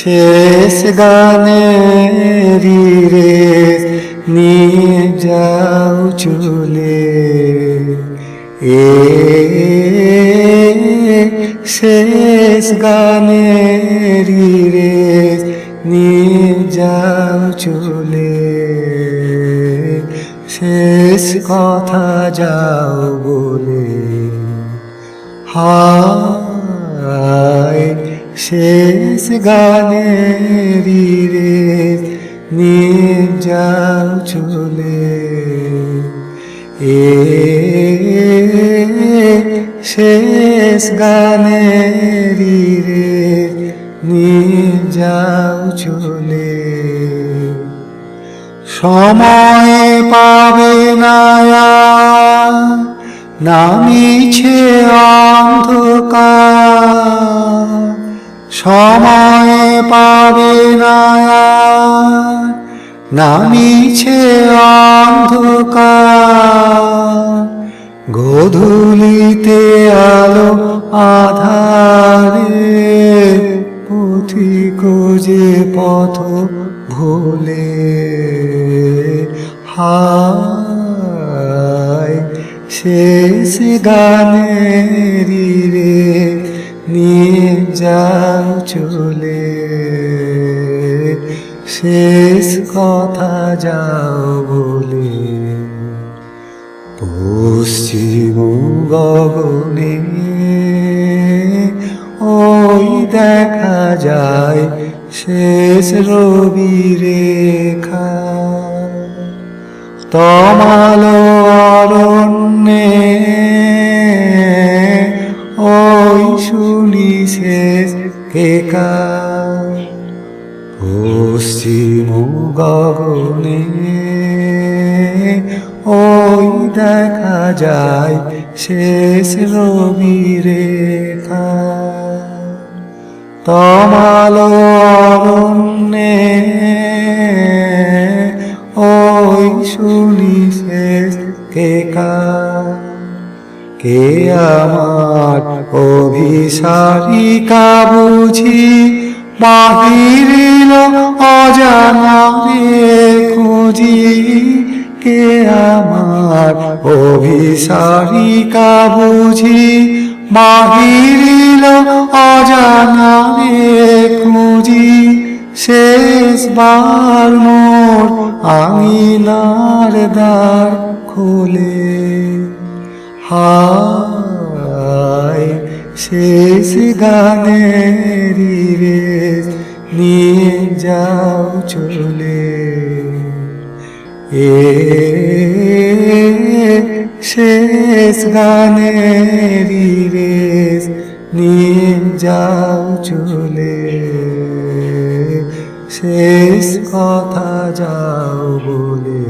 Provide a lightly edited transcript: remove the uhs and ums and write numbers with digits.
শেষ গানের রেশ নিয়ে যাও চলে, শেষ গানের রেশ নিয়ে যাও চলে, শেষ কথা যাও বলে। হায় শেষ গানের রেশ নিয়ে যাও চলে, শেষ গানের রেশ নিয়ে যাও চলে। সময় পাবে না নামিছে অন্ধকার, সময় পাবে না নামিছে অন্ধকার, গোধূলিতে আলো আধারে পথিক যে পথ ভোলে। হায় শেষ গানের রেশ নিয়ে যাও চলে, শেষ কথা যাও বলে। পশ্চিম গগনে ওই দেখা যায় শেষ রবি রেখা, তমালো অরণ্যে ওই শুনি শেষ কেকা। পশ্চিম গগনে ওই দেখা যায় শেষ রবি রেখা, তমালো অরণ্যে ওই শুনি শেষ কেকা। কে আমার অভিসারিকা বুঝি বাহিরিল অজানা রে খুঁজি, কে আমার অভিসারিকা বুঝি বাহিরিল অজানা রে খুঁজি, শেষবার মোর আঙিনার দ্বার খোলে। হায় শেষ গানের রেশ নিয়ে যাও চলে, শেষ গানের রেশ নিয়ে যাও চলে, শেষ কথা যাও বলে।